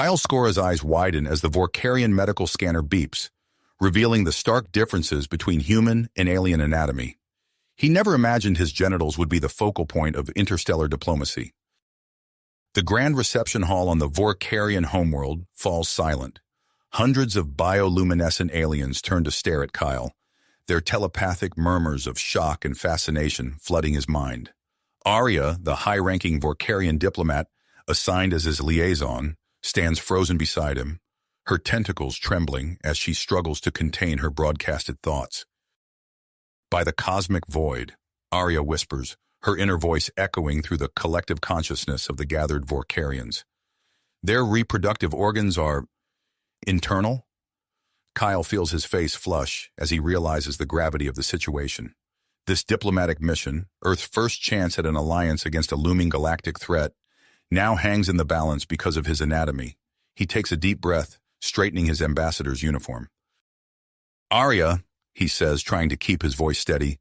Kyle Skora's eyes widen as the Vorkarian medical scanner beeps, revealing the stark differences between human and alien anatomy. He never imagined his genitals would be the focal point of interstellar diplomacy. The grand reception hall on the Vorkarian homeworld falls silent. Hundreds of bioluminescent aliens turn to stare at Kyle, their telepathic murmurs of shock and fascination flooding his mind. Arya, the high-ranking Vorkarian diplomat assigned as his liaison, stands frozen beside him, her tentacles trembling as she struggles to contain her broadcasted thoughts. By the cosmic void, Arya whispers, her inner voice echoing through the collective consciousness of the gathered Vorkarians. Their reproductive organs are internal? Kyle feels his face flush as he realizes the gravity of the situation. This diplomatic mission, Earth's first chance at an alliance against a looming galactic threat, now hangs in the balance because of his anatomy. He takes a deep breath, straightening his ambassador's uniform. Arya, he says, trying to keep his voice steady,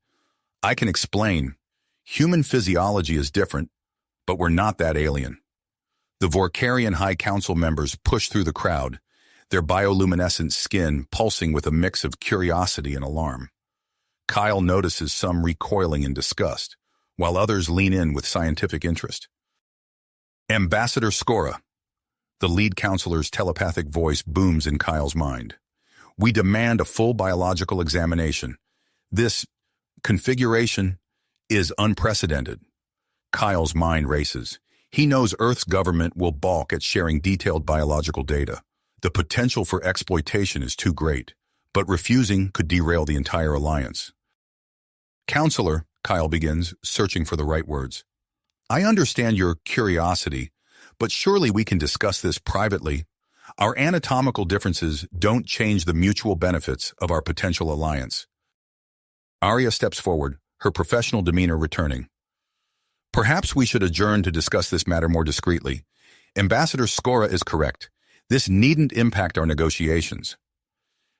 I can explain. Human physiology is different, but we're not that alien. The Vorkarian High Council members push through the crowd, their bioluminescent skin pulsing with a mix of curiosity and alarm. Kyle notices some recoiling in disgust, while others lean in with scientific interest. Ambassador Skora. The lead counselor's telepathic voice booms in Kyle's mind. We demand a full biological examination. This configuration is unprecedented. Kyle's mind races. He knows Earth's government will balk at sharing detailed biological data. The potential for exploitation is too great, but refusing could derail the entire alliance. Counselor, Kyle begins, searching for the right words. I understand your curiosity, but surely we can discuss this privately. Our anatomical differences don't change the mutual benefits of our potential alliance. Arya steps forward, her professional demeanor returning. Perhaps we should adjourn to discuss this matter more discreetly. Ambassador Skora is correct. This needn't impact our negotiations.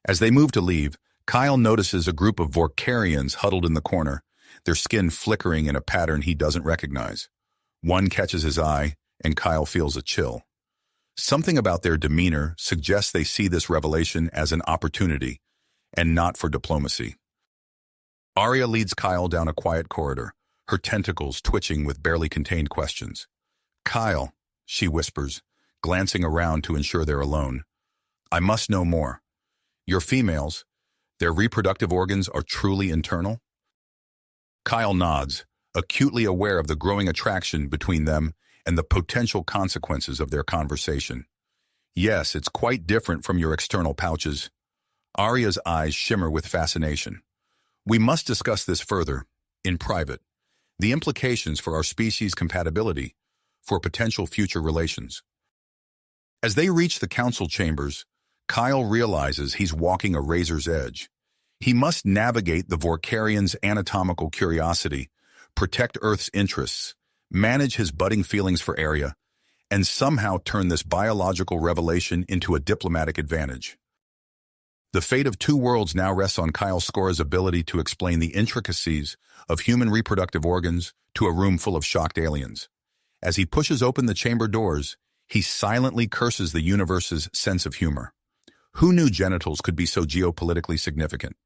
As they move to leave, Kyle notices a group of Vorkarians huddled in the corner, their skin flickering in a pattern he doesn't recognize. One catches his eye, and Kyle feels a chill. Something about their demeanor suggests they see this revelation as an opportunity, and not for diplomacy. Arya leads Kyle down a quiet corridor, her tentacles twitching with barely contained questions. Kyle, she whispers, glancing around to ensure they're alone. I must know more. Your females, their reproductive organs are truly internal? Kyle nods, acutely aware of the growing attraction between them and the potential consequences of their conversation. Yes, it's quite different from your external pouches. Arya's eyes shimmer with fascination. We must discuss this further, in private. The implications for our species' compatibility, for potential future relations. As they reach the council chambers, Kyle realizes he's walking a razor's edge. He must navigate the Vorkarians' anatomical curiosity, protect Earth's interests, manage his budding feelings for Arya, and somehow turn this biological revelation into a diplomatic advantage. The fate of two worlds now rests on Kyle Skora's ability to explain the intricacies of human reproductive organs to a room full of shocked aliens. As he pushes open the chamber doors, he silently curses the universe's sense of humor. Who knew genitals could be so geopolitically significant?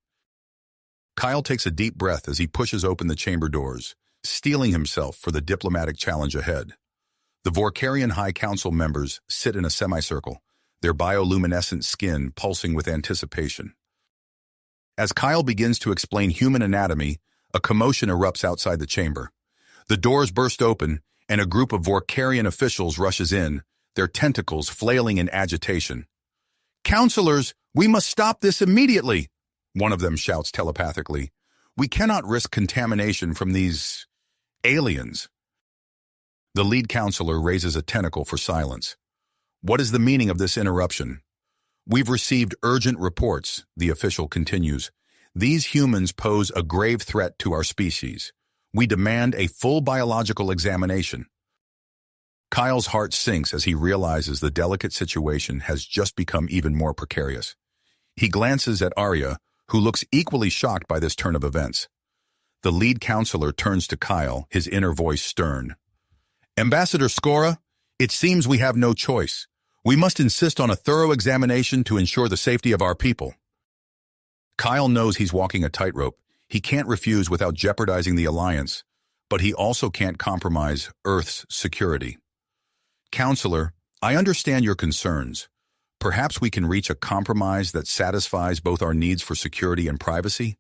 Kyle takes a deep breath as he pushes open the chamber doors, steeling himself for the diplomatic challenge ahead. The Vorkarian High Council members sit in a semicircle, their bioluminescent skin pulsing with anticipation. As Kyle begins to explain human anatomy, a commotion erupts outside the chamber. The doors burst open, and a group of Vorkarian officials rushes in, their tentacles flailing in agitation. Counselors, we must stop this immediately, one of them shouts telepathically. We cannot risk contamination from these aliens. The lead counselor raises a tentacle for silence. What is the meaning of this interruption? We've received urgent reports, the official continues. These humans pose a grave threat to our species. We demand a full biological examination. Kyle's heart sinks as he realizes the delicate situation has just become even more precarious. He glances at Arya, who looks equally shocked by this turn of events. The lead counselor turns to Kyle, his inner voice stern. Ambassador Skora, it seems we have no choice. We must insist on a thorough examination to ensure the safety of our people. Kyle knows he's walking a tightrope. He can't refuse without jeopardizing the alliance, but he also can't compromise Earth's security. Counselor, I understand your concerns. Perhaps we can reach a compromise that satisfies both our needs for security and privacy?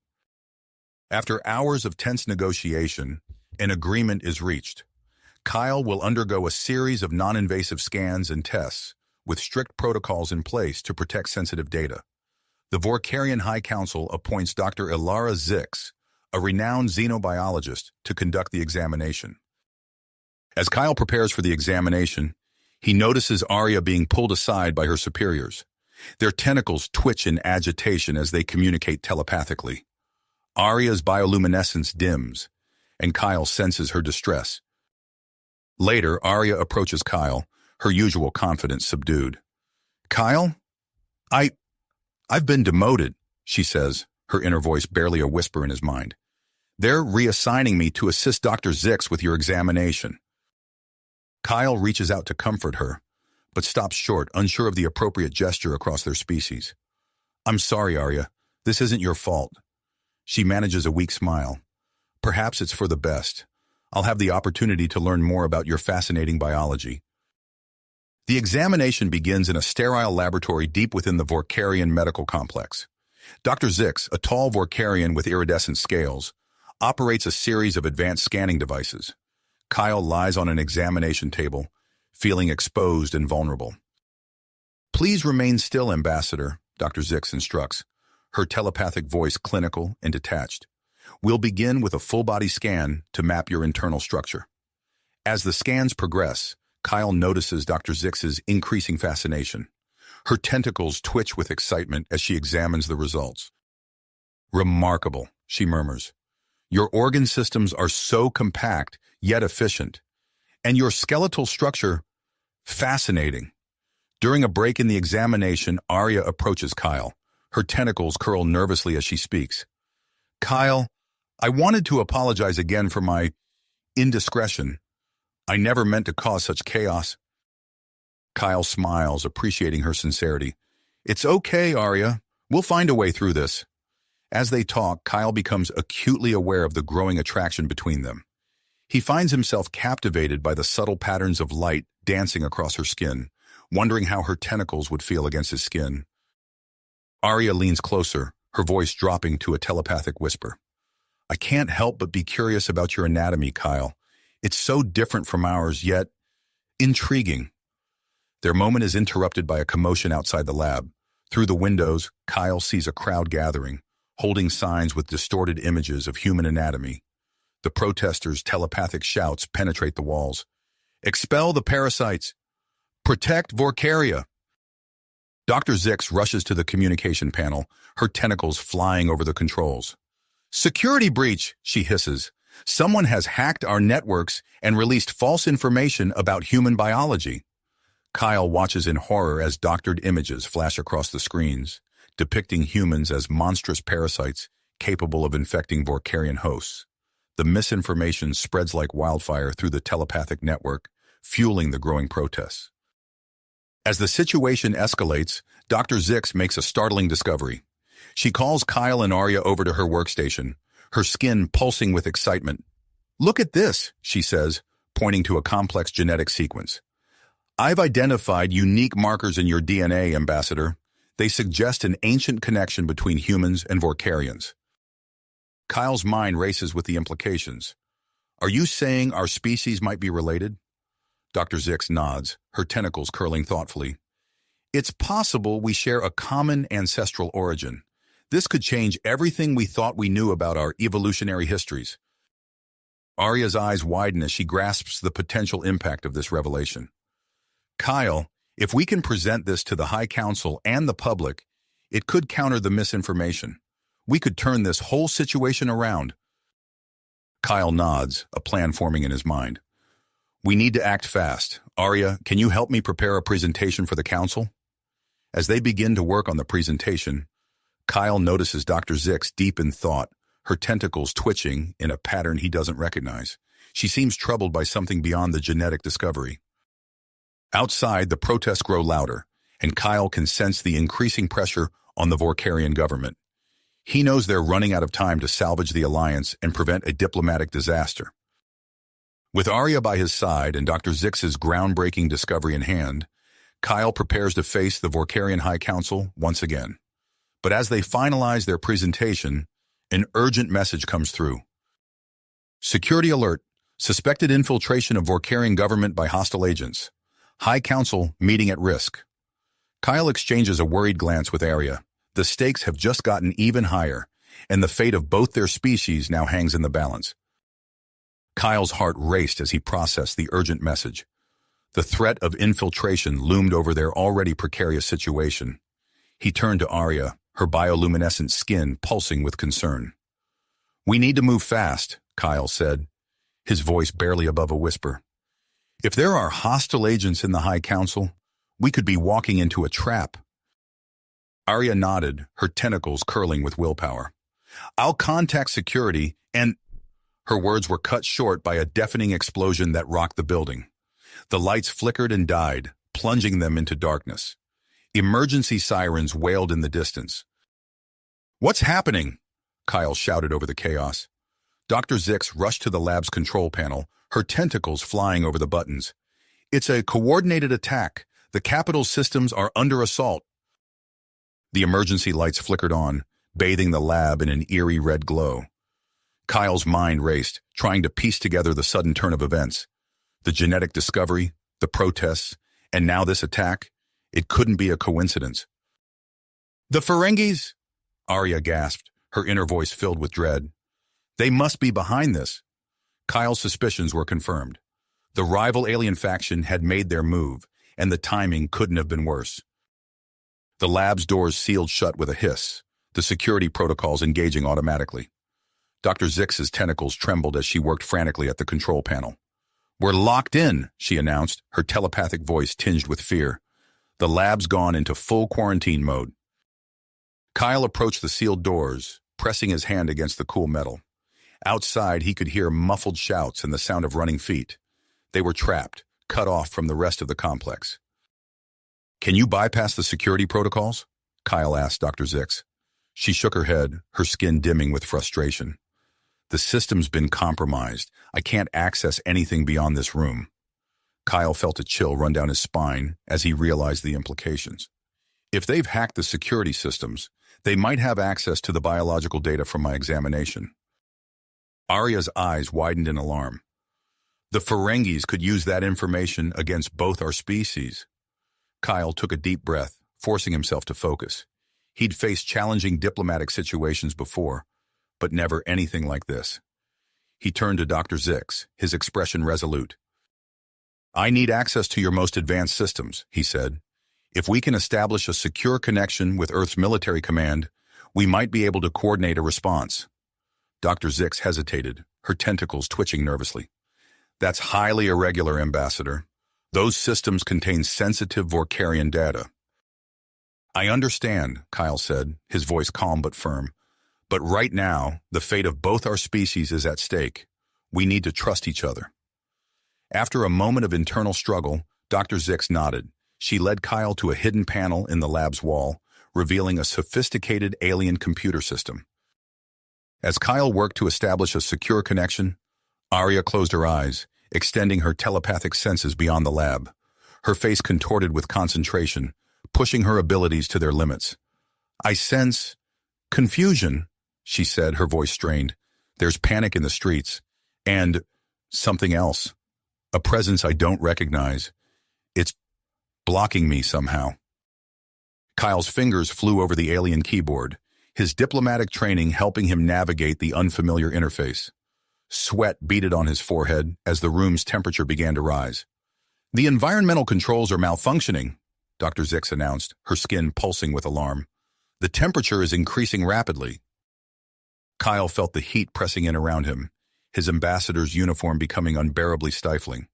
After hours of tense negotiation, an agreement is reached. Kyle will undergo a series of non-invasive scans and tests, with strict protocols in place to protect sensitive data. The Vorkarian High Council appoints Dr. Ilara Zix, a renowned xenobiologist, to conduct the examination. As Kyle prepares for the examination, he notices Arya being pulled aside by her superiors. Their tentacles twitch in agitation as they communicate telepathically. Arya's bioluminescence dims, and Kyle senses her distress. Later, Arya approaches Kyle, her usual confidence subdued. Kyle? I've been demoted, she says, her inner voice barely a whisper in his mind. They're reassigning me to assist Dr. Zix with your examination. Kyle reaches out to comfort her, but stops short, unsure of the appropriate gesture across their species. I'm sorry, Arya. This isn't your fault. She manages a weak smile. Perhaps it's for the best. I'll have the opportunity to learn more about your fascinating biology. The examination begins in a sterile laboratory deep within the Vorkarian medical complex. Dr. Zix, a tall Vorkarian with iridescent scales, operates a series of advanced scanning devices. Kyle lies on an examination table, feeling exposed and vulnerable. Please remain still, Ambassador, Dr. Zix instructs, her telepathic voice clinical and detached. We'll begin with a full-body scan to map your internal structure. As the scans progress, Kyle notices Dr. Zix's increasing fascination. Her tentacles twitch with excitement as she examines the results. Remarkable, she murmurs. Your organ systems are so compact, yet efficient. And your skeletal structure, fascinating. During a break in the examination, Arya approaches Kyle. Her tentacles curl nervously as she speaks. Kyle, I wanted to apologize again for my indiscretion. I never meant to cause such chaos. Kyle smiles, appreciating her sincerity. It's okay, Arya. We'll find a way through this. As they talk, Kyle becomes acutely aware of the growing attraction between them. He finds himself captivated by the subtle patterns of light dancing across her skin, wondering how her tentacles would feel against his skin. Arya leans closer, her voice dropping to a telepathic whisper. I can't help but be curious about your anatomy, Kyle. It's so different from ours, yet intriguing. Their moment is interrupted by a commotion outside the lab. Through the windows, Kyle sees a crowd gathering, holding signs with distorted images of human anatomy. The protesters' telepathic shouts penetrate the walls. Expel the parasites! Protect Vorkaria! Dr. Zix rushes to the communication panel, her tentacles flying over the controls. Security breach, she hisses. Someone has hacked our networks and released false information about human biology. Kyle watches in horror as doctored images flash across the screens, depicting humans as monstrous parasites capable of infecting Vorkarian hosts. The misinformation spreads like wildfire through the telepathic network, fueling the growing protests. As the situation escalates, Dr. Zix makes a startling discovery. She calls Kyle and Arya over to her workstation, her skin pulsing with excitement. Look at this, she says, pointing to a complex genetic sequence. I've identified unique markers in your DNA, Ambassador. They suggest an ancient connection between humans and Vorkarians. Kyle's mind races with the implications. Are you saying our species might be related? Dr. Zix nods, her tentacles curling thoughtfully. It's possible we share a common ancestral origin. This could change everything we thought we knew about our evolutionary histories. Arya's eyes widen as she grasps the potential impact of this revelation. Kyle, if we can present this to the High Council and the public, it could counter the misinformation. We could turn this whole situation around. Kyle nods, a plan forming in his mind. We need to act fast. Arya, can you help me prepare a presentation for the council? As they begin to work on the presentation, Kyle notices Dr. Zix deep in thought, her tentacles twitching in a pattern he doesn't recognize. She seems troubled by something beyond the genetic discovery. Outside, the protests grow louder, and Kyle can sense the increasing pressure on the Vorkarian government. He knows they're running out of time to salvage the alliance and prevent a diplomatic disaster. With Arya by his side and Dr. Zix's groundbreaking discovery in hand, Kyle prepares to face the Vorkarian High Council once again. But as they finalize their presentation, an urgent message comes through. Security alert. Suspected infiltration of Vorkarian government by hostile agents. High Council meeting at risk. Kyle exchanges a worried glance with Arya. The stakes have just gotten even higher, and the fate of both their species now hangs in the balance. Kyle's heart raced as he processed the urgent message. The threat of infiltration loomed over their already precarious situation. He turned to Arya, her bioluminescent skin pulsing with concern. "We need to move fast," Kyle said, his voice barely above a whisper. "If there are hostile agents in the High Council, we could be walking into a trap." Arya nodded, her tentacles curling with willpower. "I'll contact security and—" Her words were cut short by a deafening explosion that rocked the building. The lights flickered and died, plunging them into darkness. Emergency sirens wailed in the distance. "What's happening?" Kyle shouted over the chaos. Dr. Zix rushed to the lab's control panel, her tentacles flying over the buttons. "It's a coordinated attack. The capital's systems are under assault." The emergency lights flickered on, bathing the lab in an eerie red glow. Kyle's mind raced, trying to piece together the sudden turn of events. The genetic discovery, the protests, and now this attack. It couldn't be a coincidence. "The Ferengis!" Arya gasped, her inner voice filled with dread. "They must be behind this." Kyle's suspicions were confirmed. The rival alien faction had made their move, and the timing couldn't have been worse. The lab's doors sealed shut with a hiss, the security protocols engaging automatically. Dr. Zix's tentacles trembled as she worked frantically at the control panel. "We're locked in," she announced, her telepathic voice tinged with fear. "The lab's gone into full quarantine mode." Kyle approached the sealed doors, pressing his hand against the cool metal. Outside, he could hear muffled shouts and the sound of running feet. They were trapped, cut off from the rest of the complex. "Can you bypass the security protocols?" Kyle asked Dr. Zix. She shook her head, her skin dimming with frustration. "The system's been compromised. I can't access anything beyond this room." Kyle felt a chill run down his spine as he realized the implications. If they've hacked the security systems, they might have access to the biological data from my examination. Arya's eyes widened in alarm. "The Ferengis could use that information against both our species." Kyle took a deep breath, forcing himself to focus. He'd faced challenging diplomatic situations before, but never anything like this. He turned to Dr. Zix, his expression resolute. "I need access to your most advanced systems," he said. "If we can establish a secure connection with Earth's military command, we might be able to coordinate a response." Dr. Zix hesitated, her tentacles twitching nervously. "That's highly irregular, Ambassador. Those systems contain sensitive Vorkarian data." "I understand," Kyle said, his voice calm but firm. "But right now, the fate of both our species is at stake. We need to trust each other." After a moment of internal struggle, Dr. Zix nodded. She led Kyle to a hidden panel in the lab's wall, revealing a sophisticated alien computer system. As Kyle worked to establish a secure connection, Arya closed her eyes, extending her telepathic senses beyond the lab. Her face contorted with concentration, pushing her abilities to their limits. "I sense confusion," she said, her voice strained. "There's panic in the streets. And something else. A presence I don't recognize. It's blocking me somehow." Kyle's fingers flew over the alien keyboard, his diplomatic training helping him navigate the unfamiliar interface. Sweat beaded on his forehead as the room's temperature began to rise. "The environmental controls are malfunctioning," Dr. Zix announced, her skin pulsing with alarm. "The temperature is increasing rapidly." Kyle felt the heat pressing in around him, his ambassador's uniform becoming unbearably stifling.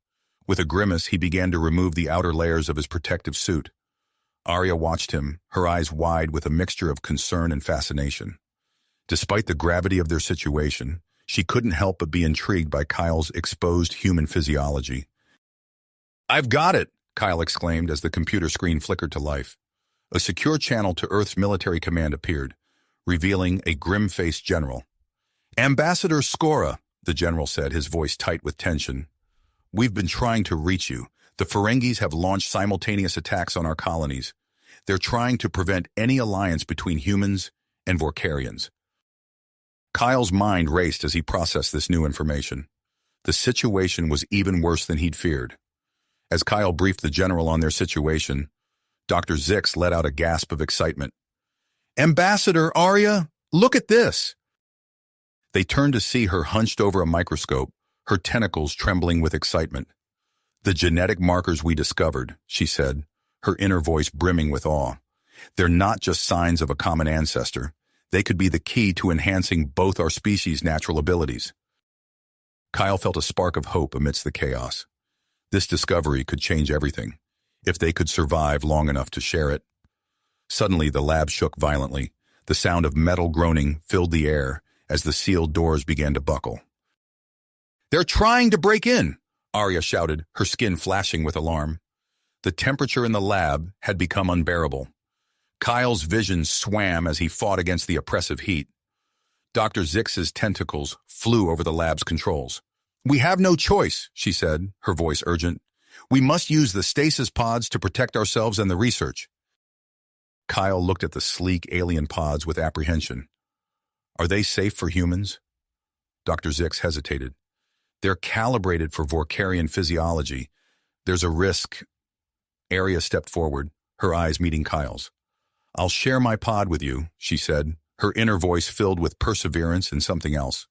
With a grimace, he began to remove the outer layers of his protective suit. Arya watched him, her eyes wide with a mixture of concern and fascination. Despite the gravity of their situation, she couldn't help but be intrigued by Kyle's exposed human physiology. "I've got it," Kyle exclaimed as the computer screen flickered to life. A secure channel to Earth's military command appeared, revealing a grim-faced general. "Ambassador Skora," the general said, his voice tight with tension. "We've been trying to reach you. The Ferengis have launched simultaneous attacks on our colonies. They're trying to prevent any alliance between humans and Vorkarians." Kyle's mind raced as he processed this new information. The situation was even worse than he'd feared. As Kyle briefed the general on their situation, Dr. Zix let out a gasp of excitement. "Ambassador Arya, look at this!" They turned to see her hunched over a microscope, her tentacles trembling with excitement. "The genetic markers we discovered," she said, her inner voice brimming with awe. "They're not just signs of a common ancestor. They could be the key to enhancing both our species' natural abilities." Kyle felt a spark of hope amidst the chaos. This discovery could change everything, if they could survive long enough to share it. Suddenly, the lab shook violently. The sound of metal groaning filled the air as the sealed doors began to buckle. "They're trying to break in!" Arya shouted, her skin flashing with alarm. The temperature in the lab had become unbearable. Kyle's vision swam as he fought against the oppressive heat. Dr. Zix's tentacles flew over the lab's controls. "We have no choice," she said, her voice urgent. "We must use the stasis pods to protect ourselves and the research." Kyle looked at the sleek alien pods with apprehension. "Are they safe for humans?" Dr. Zix hesitated. "They're calibrated for Vorkarian physiology. There's a risk." Arya stepped forward, her eyes meeting Kyle's. "I'll share my pod with you," she said, her inner voice filled with perseverance and something else.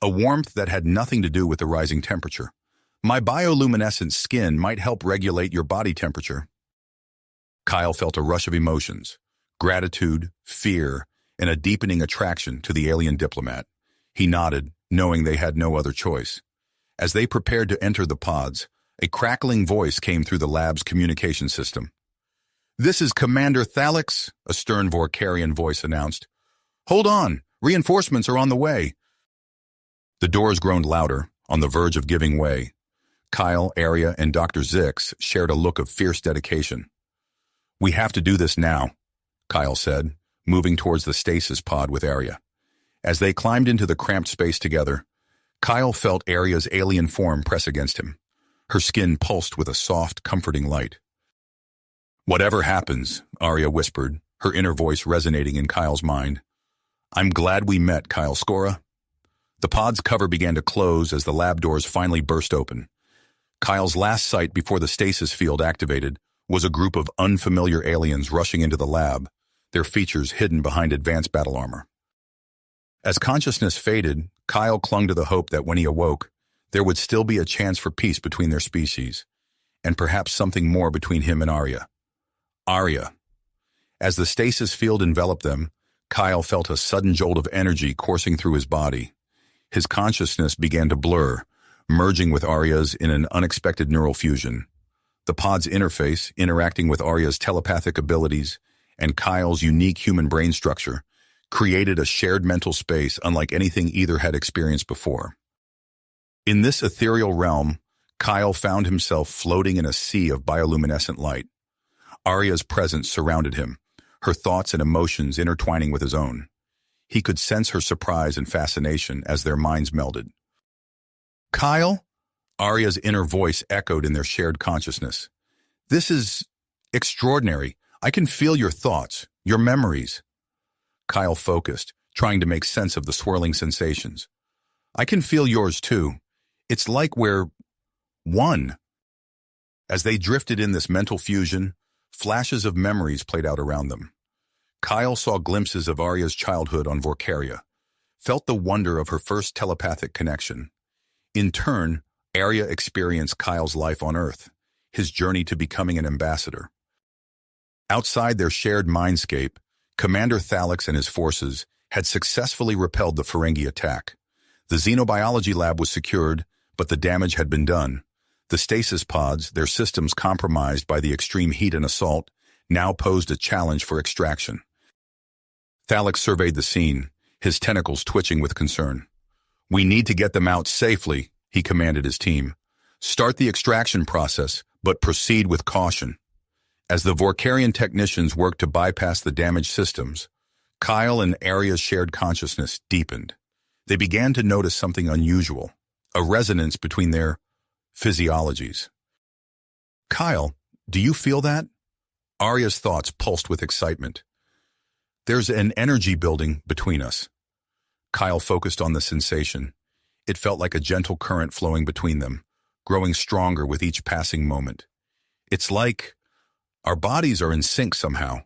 A warmth that had nothing to do with the rising temperature. "My bioluminescent skin might help regulate your body temperature." Kyle felt a rush of emotions, gratitude, fear, and a deepening attraction to the alien diplomat. He nodded, knowing they had no other choice. As they prepared to enter the pods, a crackling voice came through the lab's communication system. "This is Commander Thalix," a stern Vorkarian voice announced. "Hold on, reinforcements are on the way." The doors groaned louder, on the verge of giving way. Kyle, Arya, and Dr. Zix shared a look of fierce dedication. "We have to do this now," Kyle said, moving towards the stasis pod with Arya. As they climbed into the cramped space together, Kyle felt Arya's alien form press against him. Her skin pulsed with a soft, comforting light. "Whatever happens," Arya whispered, her inner voice resonating in Kyle's mind. "I'm glad we met, Kyle Skora." The pod's cover began to close as the lab doors finally burst open. Kyle's last sight before the stasis field activated was a group of unfamiliar aliens rushing into the lab, their features hidden behind advanced battle armor. As consciousness faded, Kyle clung to the hope that when he awoke, there would still be a chance for peace between their species, and perhaps something more between him and Arya. Arya. As the stasis field enveloped them, Kyle felt a sudden jolt of energy coursing through his body. His consciousness began to blur, merging with Arya's in an unexpected neural fusion. The pod's interface, interacting with Arya's telepathic abilities and Kyle's unique human brain structure, created a shared mental space unlike anything either had experienced before. In this ethereal realm, Kyle found himself floating in a sea of bioluminescent light. Arya's presence surrounded him, her thoughts and emotions intertwining with his own. He could sense her surprise and fascination as their minds melded. "Kyle?" Arya's inner voice echoed in their shared consciousness. "This is extraordinary. I can feel your thoughts, your memories." Kyle focused, trying to make sense of the swirling sensations. "I can feel yours too. It's like we're one." As they drifted in this mental fusion, flashes of memories played out around them. Kyle saw glimpses of Arya's childhood on Vorkaria, felt the wonder of her first telepathic connection. In turn, Arya experienced Kyle's life on Earth, his journey to becoming an ambassador. Outside their shared mindscape, Commander Thalix and his forces had successfully repelled the Ferengi attack. The xenobiology lab was secured, but the damage had been done. The stasis pods, their systems compromised by the extreme heat and assault, now posed a challenge for extraction. Thalix surveyed the scene, his tentacles twitching with concern. "We need to get them out safely," he commanded his team. "Start the extraction process, but proceed with caution. As the Vorkarian technicians worked to bypass the damaged systems, Kyle and Arya's shared consciousness deepened. They began to notice something unusual, a resonance between their physiologies. Kyle, do you feel that? Arya's thoughts pulsed with excitement. There's an energy building between us. Kyle focused on the sensation. It felt like a gentle current flowing between them, growing stronger with each passing moment. It's like our bodies are in sync somehow.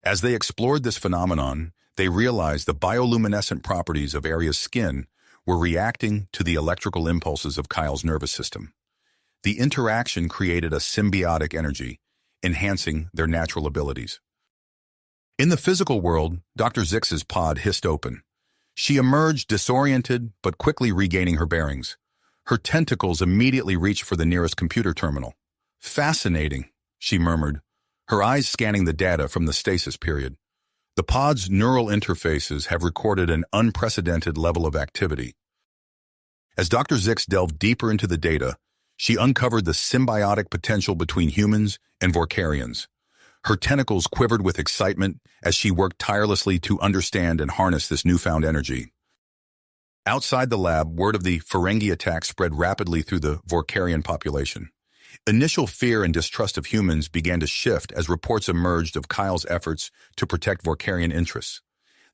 As they explored this phenomenon, they realized the bioluminescent properties of Arya's skin were reacting to the electrical impulses of Kyle's nervous system. The interaction created a symbiotic energy, enhancing their natural abilities. In the physical world, Dr. Zix's pod hissed open. She emerged disoriented, but quickly regaining her bearings. Her tentacles immediately reached for the nearest computer terminal. Fascinating, she murmured, her eyes scanning the data from the stasis period. The pod's neural interfaces have recorded an unprecedented level of activity. As Dr. Zix delved deeper into the data, she uncovered the symbiotic potential between humans and Vorkarians. Her tentacles quivered with excitement as she worked tirelessly to understand and harness this newfound energy. Outside the lab, word of the Ferengi attack spread rapidly through the Vorkarian population. Initial fear and distrust of humans began to shift as reports emerged of Kyle's efforts to protect Vorkarian interests.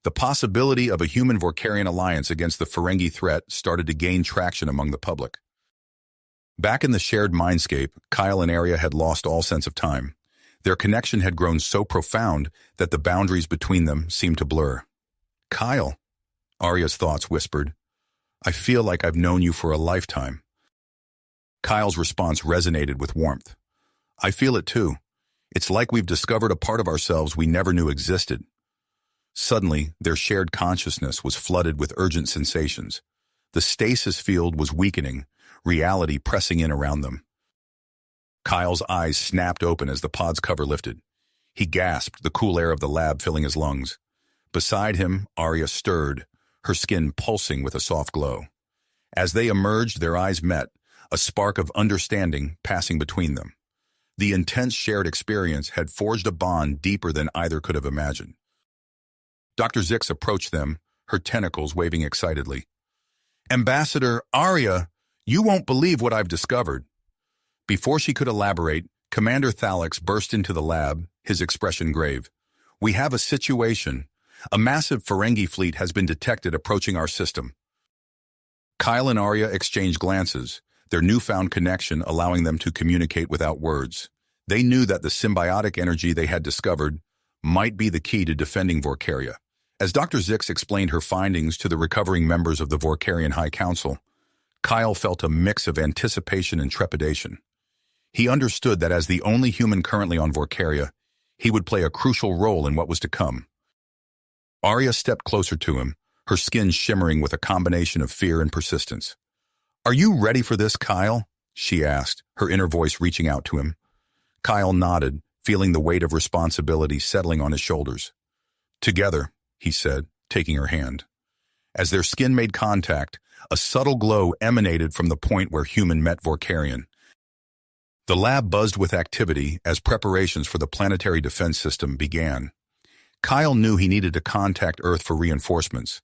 The possibility of a human-Vorkarian alliance against the Ferengi threat started to gain traction among the public. Back in the shared mindscape, Kyle and Arya had lost all sense of time. Their connection had grown so profound that the boundaries between them seemed to blur. Kyle, Arya's thoughts whispered, I feel like I've known you for a lifetime. Kyle's response resonated with warmth. I feel it too. It's like we've discovered a part of ourselves we never knew existed. Suddenly, their shared consciousness was flooded with urgent sensations. The stasis field was weakening, reality pressing in around them. Kyle's eyes snapped open as the pod's cover lifted. He gasped, the cool air of the lab filling his lungs. Beside him, Arya stirred, her skin pulsing with a soft glow. As they emerged, their eyes met, a spark of understanding passing between them. The intense shared experience had forged a bond deeper than either could have imagined. Dr. Zix approached them, her tentacles waving excitedly. Ambassador Arya, you won't believe what I've discovered. Before she could elaborate, Commander Thalix burst into the lab, his expression grave. We have a situation. A massive Ferengi fleet has been detected approaching our system. Kyle and Arya exchanged glances, their newfound connection allowing them to communicate without words. They knew that the symbiotic energy they had discovered might be the key to defending Vorkaria. As Dr. Zix explained her findings to the recovering members of the Vorkarian High Council, Kyle felt a mix of anticipation and trepidation. He understood that as the only human currently on Vorkaria, he would play a crucial role in what was to come. Arya stepped closer to him, her skin shimmering with a combination of fear and persistence. Are you ready for this, Kyle? She asked, her inner voice reaching out to him. Kyle nodded, feeling the weight of responsibility settling on his shoulders. Together, he said, taking her hand. As their skin made contact, a subtle glow emanated from the point where human met Vorkarian. The lab buzzed with activity as preparations for the planetary defense system began. Kyle knew he needed to contact Earth for reinforcements,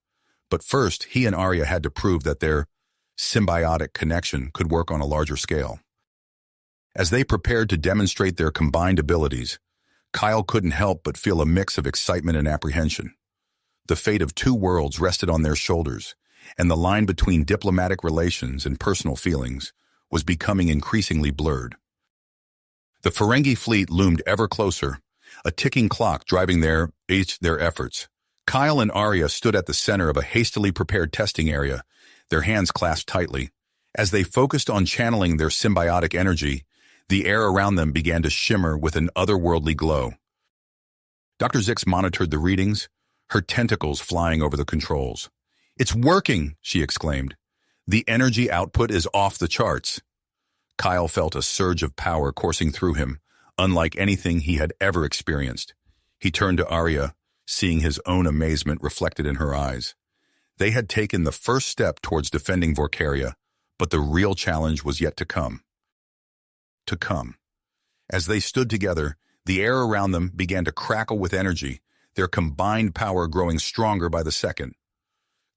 but first he and Arya had to prove that their symbiotic connection could work on a larger scale. As they prepared to demonstrate their combined abilities, Kyle couldn't help but feel a mix of excitement and apprehension. The fate of two worlds rested on their shoulders, and the line between diplomatic relations and personal feelings was becoming increasingly blurred. The Ferengi fleet loomed ever closer, a ticking clock driving their efforts. Kyle and Arya stood at the center of a hastily prepared testing area, their hands clasped tightly. As they focused on channeling their symbiotic energy, the air around them began to shimmer with an otherworldly glow. Dr. Zix monitored the readings, her tentacles flying over the controls. It's working, she exclaimed. The energy output is off the charts. Kyle felt a surge of power coursing through him, unlike anything he had ever experienced. He turned to Arya, seeing his own amazement reflected in her eyes. They had taken the first step towards defending Vorkaria, but the real challenge was yet to come. to come. As they stood together, the air around them began to crackle with energy, their combined power growing stronger by the second.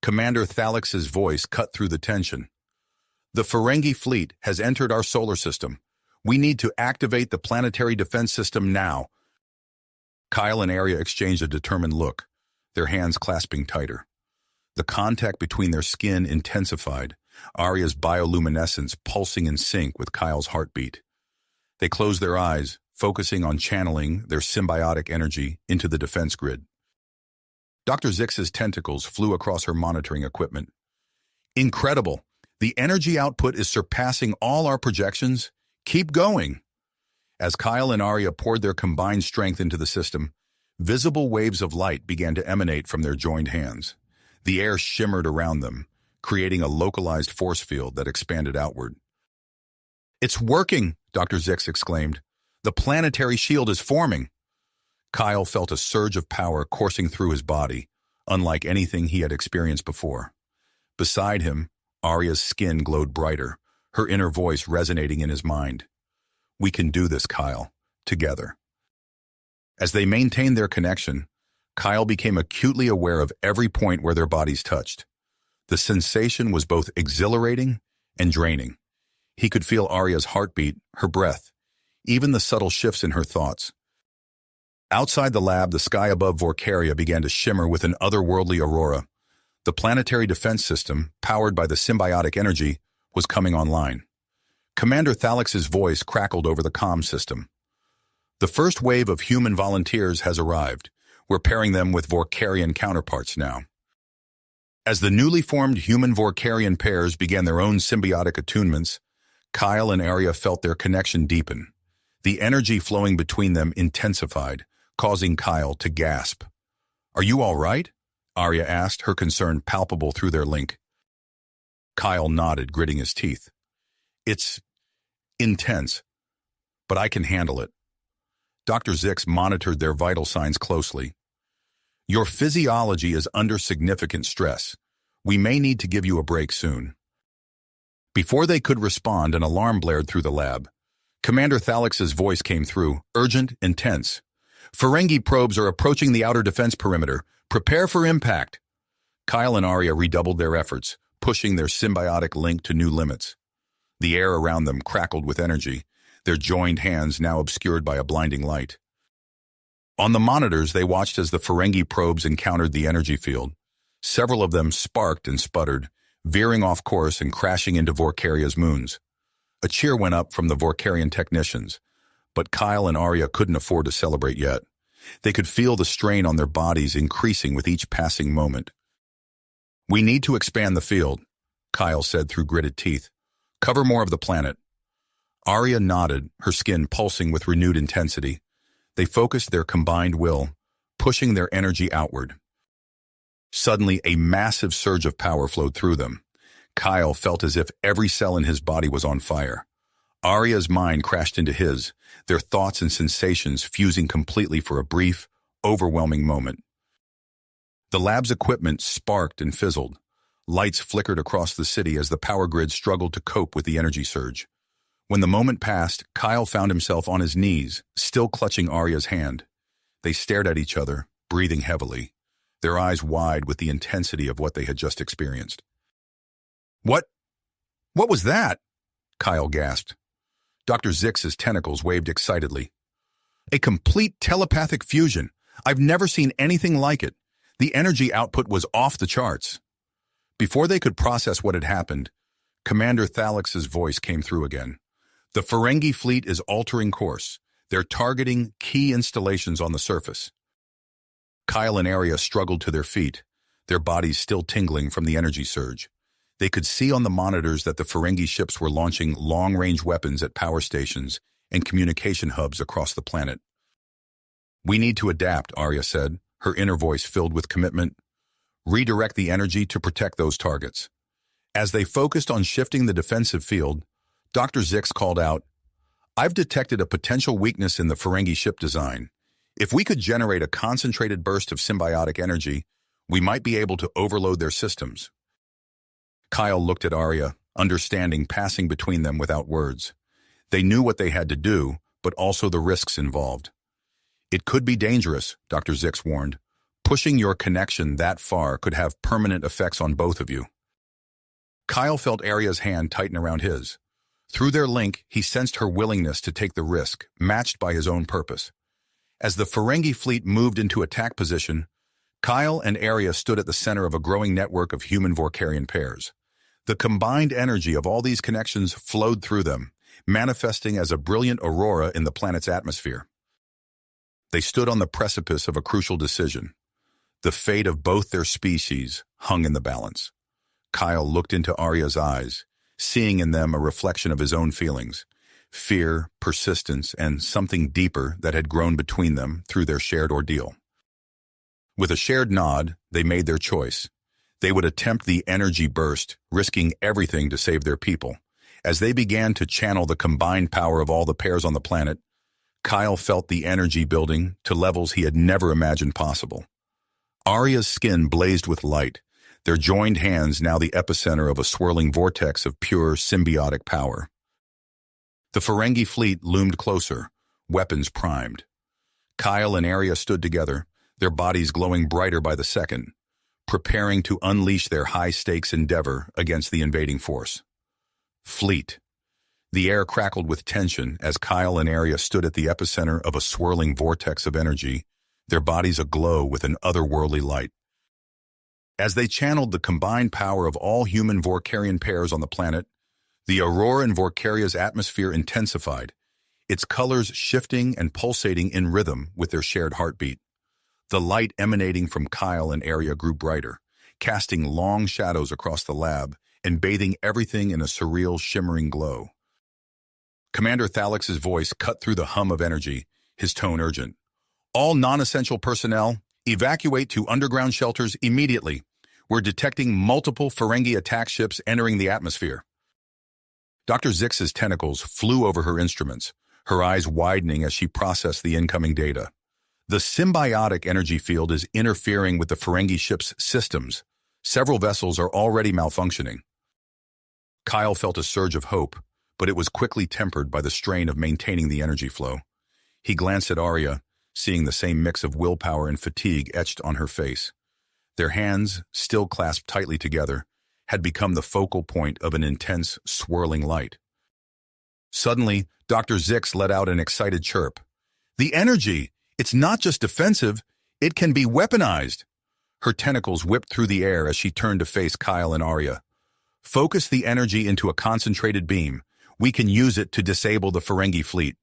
Commander Thalix's voice cut through the tension. The Ferengi fleet has entered our solar system. We need to activate the planetary defense system now. Kyle and Arya exchanged a determined look, their hands clasping tighter. The contact between their skin intensified, Arya's bioluminescence pulsing in sync with Kyle's heartbeat. They closed their eyes, focusing on channeling their symbiotic energy into the defense grid. Dr. Zix's tentacles flew across her monitoring equipment. Incredible! The energy output is surpassing all our projections. Keep going! As Kyle and Arya poured their combined strength into the system, visible waves of light began to emanate from their joined hands. The air shimmered around them, creating a localized force field that expanded outward. It's working, Dr. Zix exclaimed. The planetary shield is forming. Kyle felt a surge of power coursing through his body, unlike anything he had experienced before. Beside him, Arya's skin glowed brighter, her inner voice resonating in his mind. We can do this, Kyle, together. As they maintained their connection, Kyle became acutely aware of every point where their bodies touched. The sensation was both exhilarating and draining. He could feel Arya's heartbeat, her breath, even the subtle shifts in her thoughts. Outside the lab, the sky above Vorcaria began to shimmer with an otherworldly aurora. The planetary defense system, powered by the symbiotic energy, was coming online. Commander Thalix's voice crackled over the comm system. The first wave of human volunteers has arrived. We're pairing them with Vorcarian counterparts now. As the newly formed human-Vorcarian pairs began their own symbiotic attunements, Kyle and Arya felt their connection deepen. The energy flowing between them intensified, causing Kyle to gasp. Are you all right? Arya asked, her concern palpable through their link. Kyle nodded, gritting his teeth. It's intense, but I can handle it. Dr. Zix monitored their vital signs closely. Your physiology is under significant stress. We may need to give you a break soon. Before they could respond, an alarm blared through the lab. Commander Thalix's voice came through, urgent and tense. Ferengi probes are approaching the outer defense perimeter. Prepare for impact. Kyle and Arya redoubled their efforts, pushing their symbiotic link to new limits. The air around them crackled with energy, their joined hands now obscured by a blinding light. On the monitors, they watched as the Ferengi probes encountered the energy field. Several of them sparked and sputtered, veering off course and crashing into Vorcaria's moons. A cheer went up from the Vorcarian technicians, but Kyle and Arya couldn't afford to celebrate yet. They could feel the strain on their bodies increasing with each passing moment. We need to expand the field, Kyle said through gritted teeth. Cover more of the planet. Arya nodded, her skin pulsing with renewed intensity. They focused their combined will, pushing their energy outward. Suddenly, a massive surge of power flowed through them. Kyle felt as if every cell in his body was on fire. Arya's mind crashed into his, their thoughts and sensations fusing completely for a brief, overwhelming moment. The lab's equipment sparked and fizzled. Lights flickered across the city as the power grid struggled to cope with the energy surge. When the moment passed, Kyle found himself on his knees, still clutching Arya's hand. They stared at each other, breathing heavily, their eyes wide with the intensity of what they had just experienced. What was that? Kyle gasped. Dr. Zix's tentacles waved excitedly. A complete telepathic fusion. I've never seen anything like it. The energy output was off the charts. Before they could process what had happened, Commander Thalix's voice came through again. The Ferengi fleet is altering course. They're targeting key installations on the surface. Kyle and Arya struggled to their feet, their bodies still tingling from the energy surge. They could see on the monitors that the Ferengi ships were launching long-range weapons at power stations and communication hubs across the planet. We need to adapt, Arya said, her inner voice filled with commitment. Redirect the energy to protect those targets. As they focused on shifting the defensive field, Dr. Zix called out, I've detected a potential weakness in the Ferengi ship design. If we could generate a concentrated burst of symbiotic energy, we might be able to overload their systems. Kyle looked at Arya, understanding passing between them without words. They knew what they had to do, but also the risks involved. It could be dangerous, Dr. Zix warned. Pushing your connection that far could have permanent effects on both of you. Kyle felt Arya's hand tighten around his. Through their link, he sensed her willingness to take the risk, matched by his own purpose. As the Ferengi fleet moved into attack position, Kyle and Arya stood at the center of a growing network of human Vorkarian pairs. The combined energy of all these connections flowed through them, manifesting as a brilliant aurora in the planet's atmosphere. They stood on the precipice of a crucial decision. The fate of both their species hung in the balance. Kyle looked into Arya's eyes, seeing in them a reflection of his own feelings, fear, persistence, and something deeper that had grown between them through their shared ordeal. With a shared nod, they made their choice. They would attempt the energy burst, risking everything to save their people. As they began to channel the combined power of all the pairs on the planet, Kyle felt the energy building to levels he had never imagined possible. Arya's skin blazed with light, their joined hands now the epicenter of a swirling vortex of pure symbiotic power. The Ferengi fleet loomed closer, weapons primed. Kyle and Arya stood together, their bodies glowing brighter by the second, preparing to unleash their high-stakes endeavor against the invading force. Fleet. The air crackled with tension as Kyle and Arya stood at the epicenter of a swirling vortex of energy, their bodies aglow with an otherworldly light. As they channeled the combined power of all human Vorkarian pairs on the planet, the aurora in Vorkaria's atmosphere intensified, its colors shifting and pulsating in rhythm with their shared heartbeat. The light emanating from Kyle and Arya grew brighter, casting long shadows across the lab and bathing everything in a surreal, shimmering glow. Commander Thalix's voice cut through the hum of energy, his tone urgent. All non-essential personnel, evacuate to underground shelters immediately. We're detecting multiple Ferengi attack ships entering the atmosphere. Dr. Zix's tentacles flew over her instruments, her eyes widening as she processed the incoming data. The symbiotic energy field is interfering with the Ferengi ship's systems. Several vessels are already malfunctioning. Kyle felt a surge of hope, but it was quickly tempered by the strain of maintaining the energy flow. He glanced at Arya, seeing the same mix of willpower and fatigue etched on her face. Their hands, still clasped tightly together, had become the focal point of an intense, swirling light. Suddenly, Dr. Zix let out an excited chirp. The energy! It's not just defensive, it can be weaponized. Her tentacles whipped through the air as she turned to face Kyle and Arya. Focus the energy into a concentrated beam. We can use it to disable the Ferengi fleet.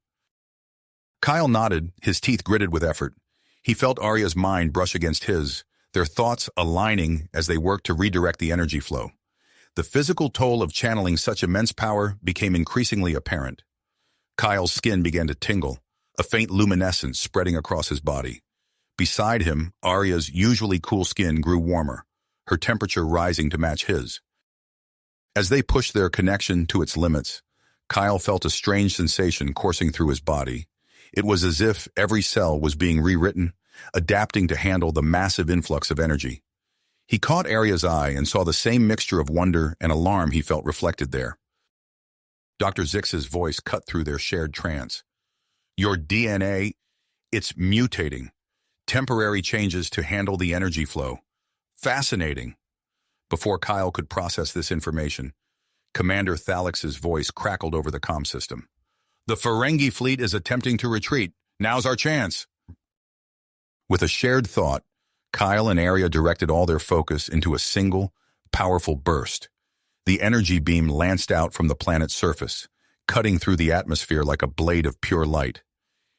Kyle nodded, his teeth gritted with effort. He felt Arya's mind brush against his, their thoughts aligning as they worked to redirect the energy flow. The physical toll of channeling such immense power became increasingly apparent. Kyle's skin began to tingle, a faint luminescence spreading across his body. Beside him, Arya's usually cool skin grew warmer, her temperature rising to match his. As they pushed their connection to its limits, Kyle felt a strange sensation coursing through his body. It was as if every cell was being rewritten, adapting to handle the massive influx of energy. He caught Arya's eye and saw the same mixture of wonder and alarm he felt reflected there. Dr. Zix's voice cut through their shared trance. Your DNA, it's mutating. Temporary changes to handle the energy flow. Fascinating. Before Kyle could process this information, Commander Thalix's voice crackled over the comm system. The Ferengi fleet is attempting to retreat. Now's our chance. With a shared thought, Kyle and Arya directed all their focus into a single, powerful burst. The energy beam lanced out from the planet's surface, cutting through the atmosphere like a blade of pure light.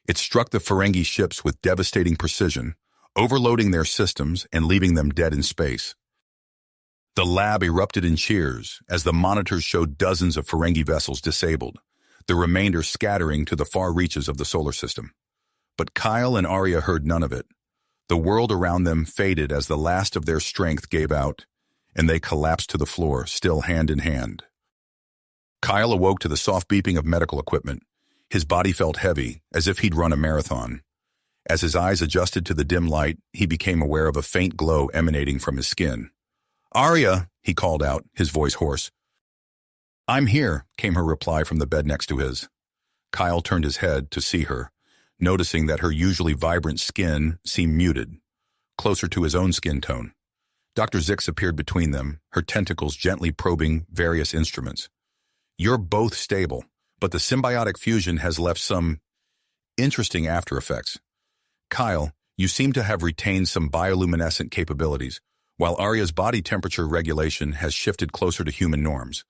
It struck the Ferengi ships with devastating precision, overloading their systems and leaving them dead in space. The lab erupted in cheers as the monitors showed dozens of Ferengi vessels disabled, the remainder scattering to the far reaches of the solar system. But Kyle and Arya heard none of it. The world around them faded as the last of their strength gave out, and they collapsed to the floor, still hand in hand. Kyle awoke to the soft beeping of medical equipment. His body felt heavy, as if he'd run a marathon. As his eyes adjusted to the dim light, he became aware of a faint glow emanating from his skin. Arya, he called out, his voice hoarse. I'm here, came her reply from the bed next to his. Kyle turned his head to see her, noticing that her usually vibrant skin seemed muted, closer to his own skin tone. Dr. Zix appeared between them, her tentacles gently probing various instruments. You're both stable, but the symbiotic fusion has left some interesting after effects. Kyle, you seem to have retained some bioluminescent capabilities, while Arya's body temperature regulation has shifted closer to human norms.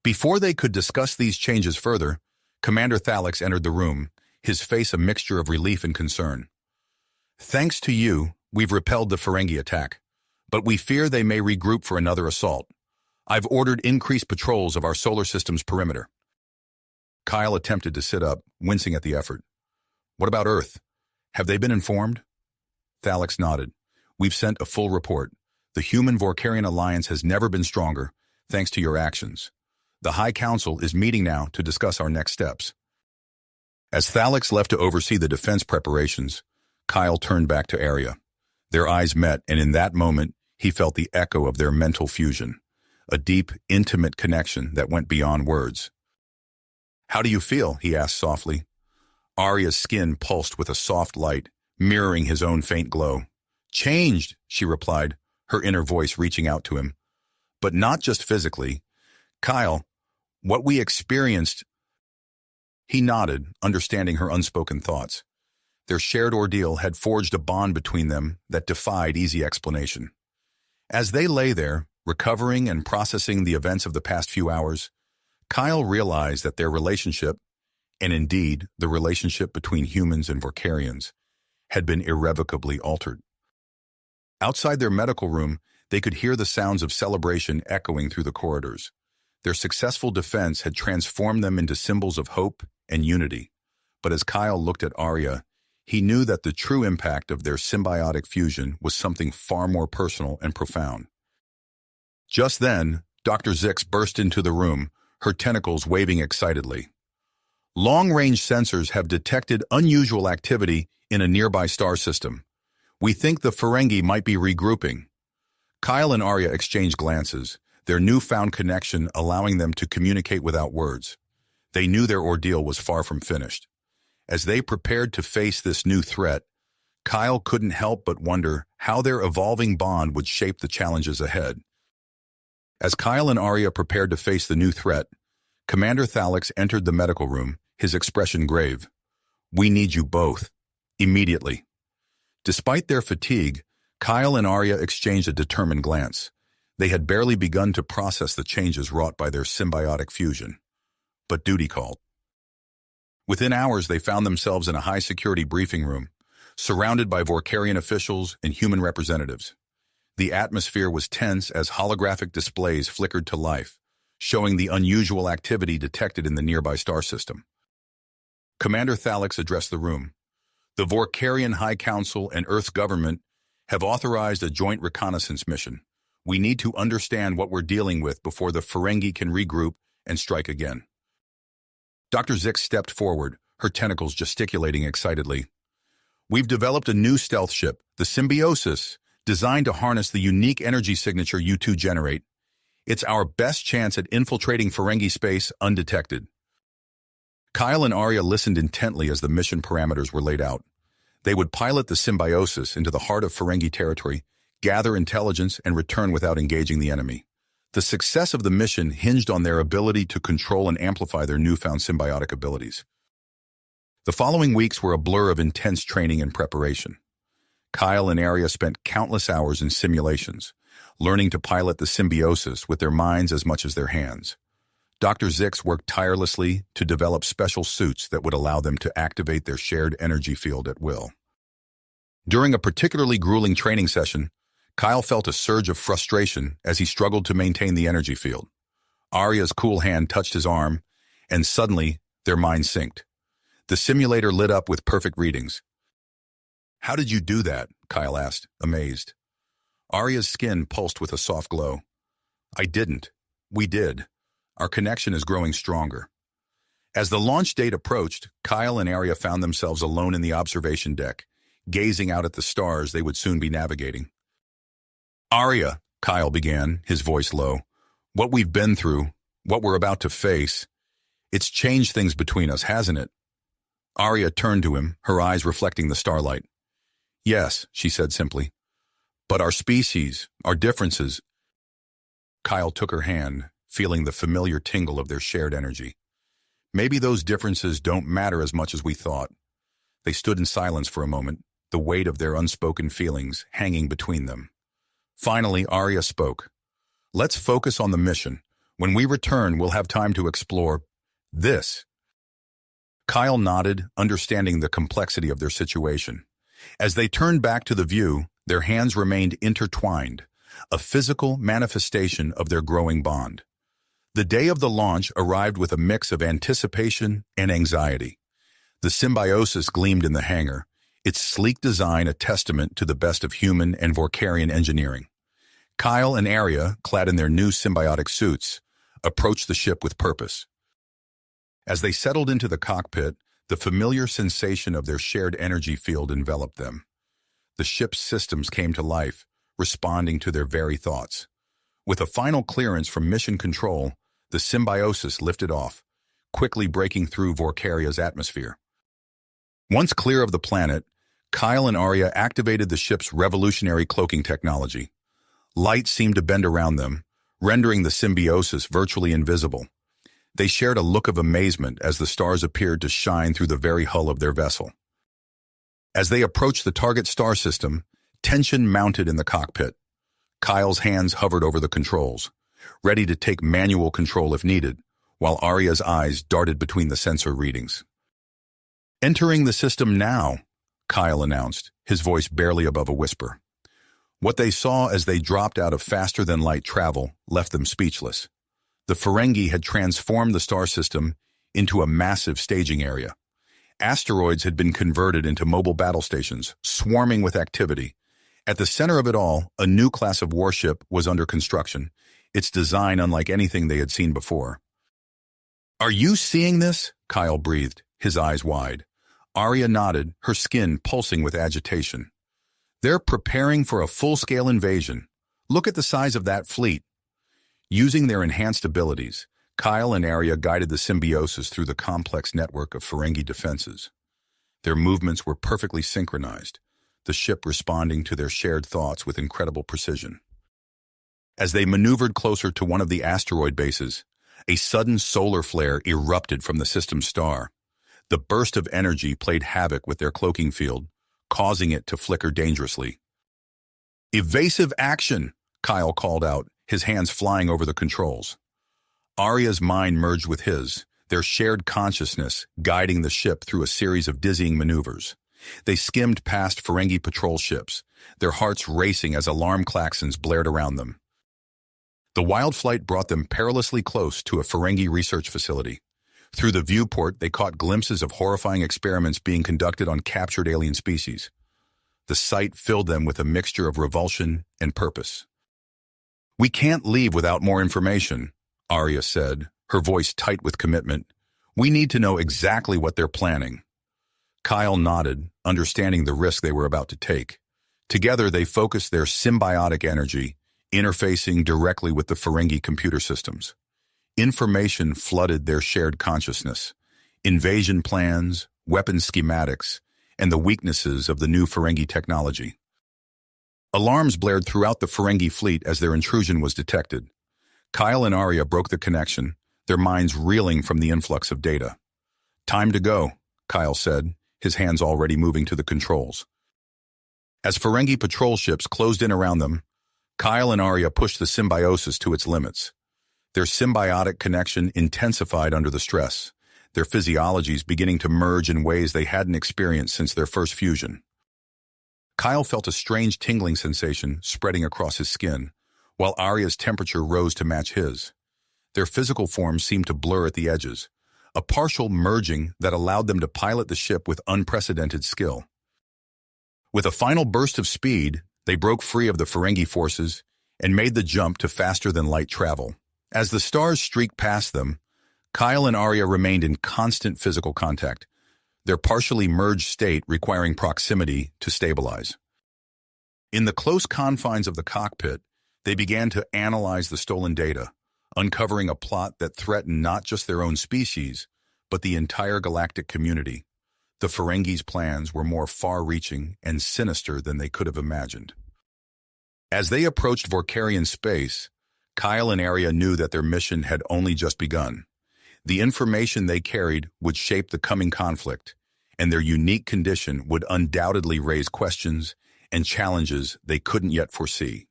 Before they could discuss these changes further, Commander Thalix entered the room, his face a mixture of relief and concern. Thanks to you, we've repelled the Ferengi attack, but we fear they may regroup for another assault. I've ordered increased patrols of our solar system's perimeter. Kyle attempted to sit up, wincing at the effort. What about Earth? Have they been informed? Thalix nodded. We've sent a full report. The Human-Vorkarian alliance has never been stronger, thanks to your actions. The High Council is meeting now to discuss our next steps. As Thalix left to oversee the defense preparations, Kyle turned back to Arya. Their eyes met, and in that moment, he felt the echo of their mental fusion, a deep, intimate connection that went beyond words. How do you feel? He asked softly. Arya's skin pulsed with a soft light, mirroring his own faint glow. Changed, she replied, her inner voice reaching out to him. But not just physically. Kyle, what we experienced... He nodded, understanding her unspoken thoughts. Their shared ordeal had forged a bond between them that defied easy explanation. As they lay there, recovering and processing the events of the past few hours, Kyle realized that their relationship, and indeed the relationship between humans and Vorkarians, had been irrevocably altered. Outside their medical room, they could hear the sounds of celebration echoing through the corridors. Their successful defense had transformed them into symbols of hope and unity. But as Kyle looked at Arya, he knew that the true impact of their symbiotic fusion was something far more personal and profound. Just then, Dr. Zix burst into the room, her tentacles waving excitedly. Long-range sensors have detected unusual activity in a nearby star system. We think the Ferengi might be regrouping. Kyle and Arya exchanged glances, their newfound connection allowing them to communicate without words. They knew their ordeal was far from finished. As they prepared to face this new threat, Kyle couldn't help but wonder how their evolving bond would shape the challenges ahead. As Kyle and Arya prepared to face the new threat, Commander Thalix entered the medical room, his expression grave. We need you both. Immediately. Despite their fatigue, Kyle and Arya exchanged a determined glance. They had barely begun to process the changes wrought by their symbiotic fusion. But duty called. Within hours, they found themselves in a high-security briefing room, surrounded by Vorkarian officials and human representatives. The atmosphere was tense as holographic displays flickered to life, showing the unusual activity detected in the nearby star system. Commander Thalix addressed the room. The Vorkarian High Council and Earth's government have authorized a joint reconnaissance mission. We need to understand what we're dealing with before the Ferengi can regroup and strike again. Dr. Zix stepped forward, her tentacles gesticulating excitedly. We've developed a new stealth ship, the Symbiosis, designed to harness the unique energy signature you two generate. It's our best chance at infiltrating Ferengi space undetected. Kyle and Arya listened intently as the mission parameters were laid out. They would pilot the Symbiosis into the heart of Ferengi territory, gather intelligence, and return without engaging the enemy. The success of the mission hinged on their ability to control and amplify their newfound symbiotic abilities. The following weeks were a blur of intense training and preparation. Kyle and Arya spent countless hours in simulations, learning to pilot the Symbiosis with their minds as much as their hands. Dr. Zix worked tirelessly to develop special suits that would allow them to activate their shared energy field at will. During a particularly grueling training session, Kyle felt a surge of frustration as he struggled to maintain the energy field. Arya's cool hand touched his arm, and suddenly, their minds synced. The simulator lit up with perfect readings. How did you do that? Kyle asked, amazed. Arya's skin pulsed with a soft glow. I didn't. We did. Our connection is growing stronger. As the launch date approached, Kyle and Arya found themselves alone in the observation deck, gazing out at the stars they would soon be navigating. Arya, Kyle began, his voice low, what we've been through, what we're about to face, It's changed things between us, hasn't it? Arya turned to him, her eyes reflecting the starlight. Yes, she said simply. But our species, our differences. Kyle took her hand, feeling the familiar tingle of their shared energy. Maybe those differences don't matter as much as we thought. They stood in silence for a moment, the weight of their unspoken feelings hanging between them. Finally, Arya spoke. Let's focus on the mission. When we return, we'll have time to explore this. Kyle nodded, understanding the complexity of their situation. As they turned back to the view, their hands remained intertwined, a physical manifestation of their growing bond. The day of the launch arrived with a mix of anticipation and anxiety. The symbiosis gleamed in the hangar, its sleek design a testament to the best of human and Vorkarian engineering. Kyle and Arya, clad in their new symbiotic suits, approached the ship with purpose. As they settled into the cockpit, the familiar sensation of their shared energy field enveloped them. The ship's systems came to life, responding to their very thoughts. With a final clearance from mission control, the symbiosis lifted off, quickly breaking through Vorkaria's atmosphere. Once clear of the planet, Kyle and Arya activated the ship's revolutionary cloaking technology. Light seemed to bend around them, rendering the symbiosis virtually invisible. They shared a look of amazement as the stars appeared to shine through the very hull of their vessel. As they approached the target star system, tension mounted in the cockpit. Kyle's hands hovered over the controls, ready to take manual control if needed, while Arya's eyes darted between the sensor readings. Entering the system now, Kyle announced, his voice barely above a whisper. What they saw as they dropped out of faster-than-light travel left them speechless. The Ferengi had transformed the star system into a massive staging area. Asteroids had been converted into mobile battle stations, swarming with activity. At the center of it all, a new class of warship was under construction, its design unlike anything they had seen before. "Are you seeing this?" Kyle breathed, his eyes wide. Arya nodded, her skin pulsing with agitation. "They're preparing for a full-scale invasion. Look at the size of that fleet." Using their enhanced abilities, Kyle and Arya guided the symbiosis through the complex network of Ferengi defenses. Their movements were perfectly synchronized, the ship responding to their shared thoughts with incredible precision. As they maneuvered closer to one of the asteroid bases, a sudden solar flare erupted from the system's star. The burst of energy played havoc with their cloaking field, causing it to flicker dangerously. "Evasive action!" Kyle called out, his hands flying over the controls. Arya's mind merged with his, their shared consciousness guiding the ship through a series of dizzying maneuvers. They skimmed past Ferengi patrol ships, their hearts racing as alarm klaxons blared around them. The wild flight brought them perilously close to a Ferengi research facility. Through the viewport, they caught glimpses of horrifying experiments being conducted on captured alien species. The sight filled them with a mixture of revulsion and purpose. "We can't leave without more information," Arya said, her voice tight with commitment. "We need to know exactly what they're planning." Kyle nodded, understanding the risk they were about to take. Together, they focused their symbiotic energy, interfacing directly with the Ferengi computer systems. Information flooded their shared consciousness. Invasion plans, weapon schematics, and the weaknesses of the new Ferengi technology. Alarms blared throughout the Ferengi fleet as their intrusion was detected. Kyle and Arya broke the connection, their minds reeling from the influx of data. "Time to go," Kyle said, his hands already moving to the controls. As Ferengi patrol ships closed in around them, Kyle and Arya pushed the symbiosis to its limits. Their symbiotic connection intensified under the stress, their physiologies beginning to merge in ways they hadn't experienced since their first fusion. Kyle felt a strange tingling sensation spreading across his skin, while Arya's temperature rose to match his. Their physical forms seemed to blur at the edges, a partial merging that allowed them to pilot the ship with unprecedented skill. With a final burst of speed, they broke free of the Ferengi forces and made the jump to faster-than-light travel. As the stars streaked past them, Kyle and Arya remained in constant physical contact, their partially merged state requiring proximity to stabilize. In the close confines of the cockpit, they began to analyze the stolen data, uncovering a plot that threatened not just their own species, but the entire galactic community. The Ferengi's plans were more far-reaching and sinister than they could have imagined. As they approached Vorkarian space, Kyle and Arya knew that their mission had only just begun. The information they carried would shape the coming conflict, and their unique condition would undoubtedly raise questions and challenges they couldn't yet foresee.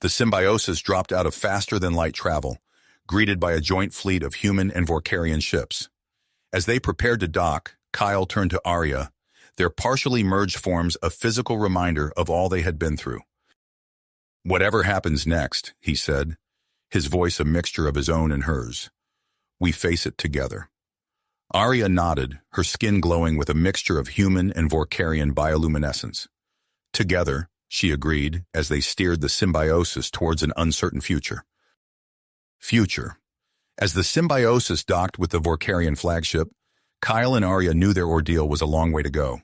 The symbiosis dropped out of faster-than-light travel, greeted by a joint fleet of human and Vorkarian ships. As they prepared to dock, Kyle turned to Arya, their partially merged forms a physical reminder of all they had been through. "Whatever happens next," he said, his voice a mixture of his own and hers, "we face it together." Arya nodded, her skin glowing with a mixture of human and Vorkarian bioluminescence. "Together," she agreed, as they steered the symbiosis towards an uncertain future. As the symbiosis docked with the Vorkarian flagship, Kyle and Arya knew their ordeal was a long way to go.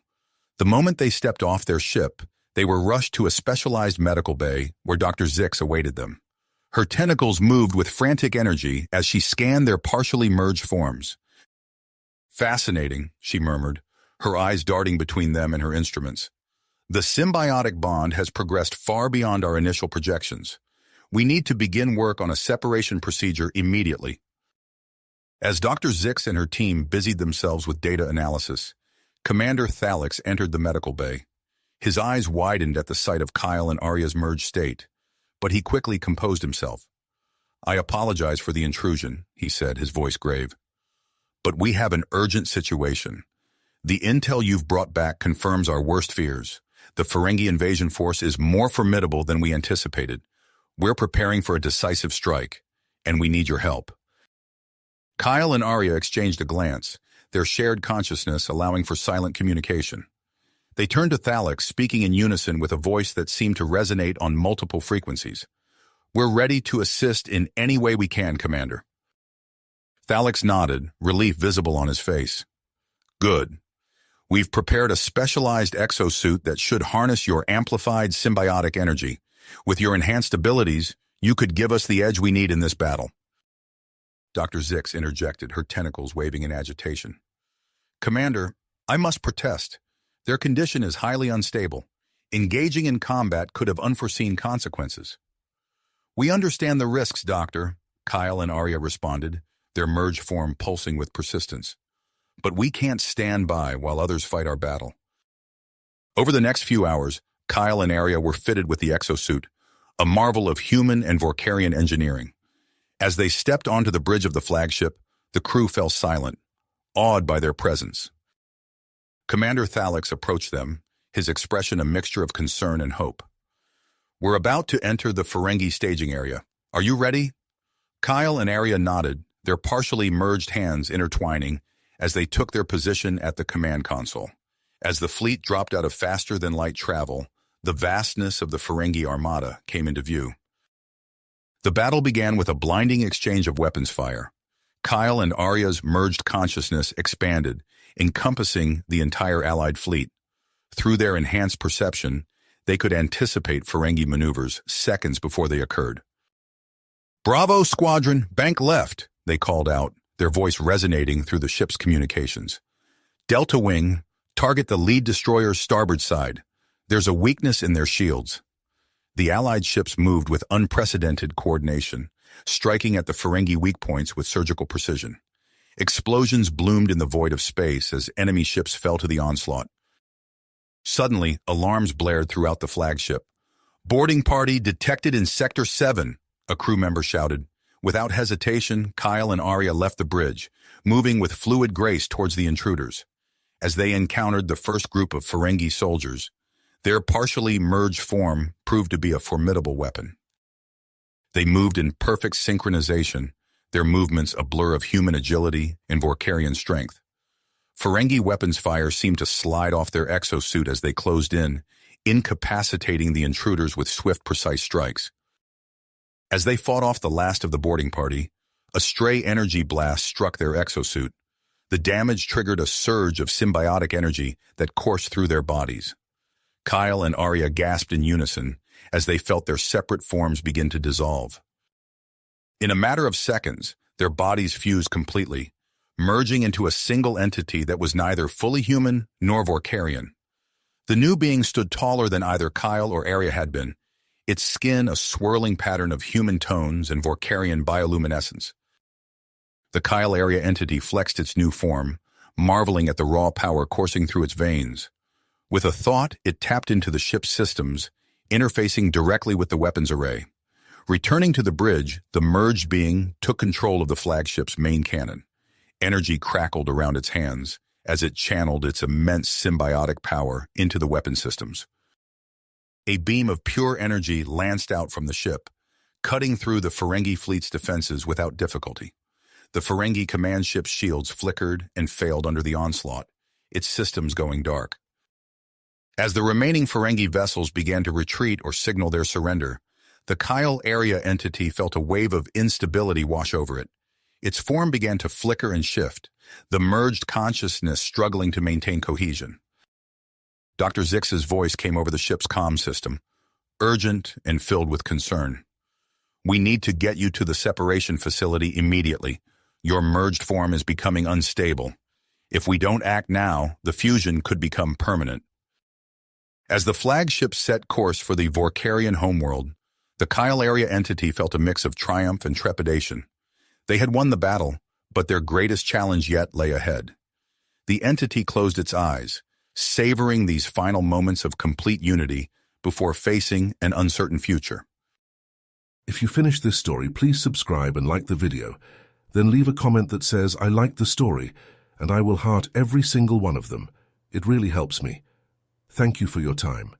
The moment they stepped off their ship, they were rushed to a specialized medical bay where Dr. Zix awaited them. Her tentacles moved with frantic energy as she scanned their partially merged forms. "Fascinating," she murmured, her eyes darting between them and her instruments. "The symbiotic bond has progressed far beyond our initial projections. We need to begin work on a separation procedure immediately." As Dr. Zix and her team busied themselves with data analysis, Commander Thalix entered the medical bay. His eyes widened at the sight of Kyle and Arya's merged state, but he quickly composed himself. "I apologize for the intrusion," he said, his voice grave. "But we have an urgent situation. The intel you've brought back confirms our worst fears. The Ferengi invasion force is more formidable than we anticipated. We're preparing for a decisive strike, and we need your help." Kyle and Arya exchanged a glance, their shared consciousness allowing for silent communication. They turned to Thalix, speaking in unison with a voice that seemed to resonate on multiple frequencies. "We're ready to assist in any way we can, Commander." Thalix nodded, relief visible on his face. "Good. We've prepared a specialized exosuit that should harness your amplified symbiotic energy. With your enhanced abilities, you could give us the edge we need in this battle." Dr. Zix interjected, her tentacles waving in agitation. "Commander, I must protest. Their condition is highly unstable. Engaging in combat could have unforeseen consequences." "We understand the risks, Doctor," Kyle and Arya responded, their merged form pulsing with persistence. "But we can't stand by while others fight our battle." Over the next few hours, Kyle and Arya were fitted with the exosuit, a marvel of human and Vorkarian engineering. As they stepped onto the bridge of the flagship, the crew fell silent, awed by their presence. Commander Thalix approached them, his expression a mixture of concern and hope. "We're about to enter the Ferengi staging area. Are you ready?" Kyle and Arya nodded, their partially merged hands intertwining as they took their position at the command console. As the fleet dropped out of faster-than-light travel, the vastness of the Ferengi armada came into view. The battle began with a blinding exchange of weapons fire. Kyle and Arya's merged consciousness expanded, encompassing the entire Allied fleet. Through their enhanced perception, they could anticipate Ferengi maneuvers seconds before they occurred. "Bravo, squadron, bank left," they called out, their voice resonating through the ship's communications. "Delta Wing, target the lead destroyer's starboard side. There's a weakness in their shields." The Allied ships moved with unprecedented coordination, striking at the Ferengi weak points with surgical precision. Explosions bloomed in the void of space as enemy ships fell to the onslaught. Suddenly, alarms blared throughout the flagship. "Boarding party detected in Sector 7, a crew member shouted. Without hesitation, Kyle and Arya left the bridge, moving with fluid grace towards the intruders. As they encountered the first group of Ferengi soldiers, their partially merged form proved to be a formidable weapon. They moved in perfect synchronization, their movements a blur of human agility and Vorkarian strength. Ferengi weapons fire seemed to slide off their exosuit as they closed in, incapacitating the intruders with swift, precise strikes. As they fought off the last of the boarding party, a stray energy blast struck their exosuit. The damage triggered a surge of symbiotic energy that coursed through their bodies. Kyle and Arya gasped in unison as they felt their separate forms begin to dissolve. In a matter of seconds, their bodies fused completely, merging into a single entity that was neither fully human nor Vorkarian. The new being stood taller than either Kyle or Arya had been, its skin a swirling pattern of human tones and Vorkarian bioluminescence. The Kyle Arya entity flexed its new form, marveling at the raw power coursing through its veins. With a thought, it tapped into the ship's systems, interfacing directly with the weapons array. Returning to the bridge, the merged being took control of the flagship's main cannon. Energy crackled around its hands as it channeled its immense symbiotic power into the weapon systems. A beam of pure energy lanced out from the ship, cutting through the Ferengi fleet's defenses without difficulty. The Ferengi command ship's shields flickered and failed under the onslaught, its systems going dark. As the remaining Ferengi vessels began to retreat or signal their surrender, the Kyle Arya entity felt a wave of instability wash over it. Its form began to flicker and shift, the merged consciousness struggling to maintain cohesion. Dr. Zix's voice came over the ship's comm system, urgent and filled with concern. "We need to get you to the separation facility immediately. Your merged form is becoming unstable. If we don't act now, the fusion could become permanent." As the flagship set course for the Vorkarian homeworld, the Kyle Arya entity felt a mix of triumph and trepidation. They had won the battle, but their greatest challenge yet lay ahead. The entity closed its eyes, savoring these final moments of complete unity before facing an uncertain future. If you finished this story, please subscribe and like the video. Then leave a comment that says, "I liked the story," and I will heart every single one of them. It really helps me. Thank you for your time.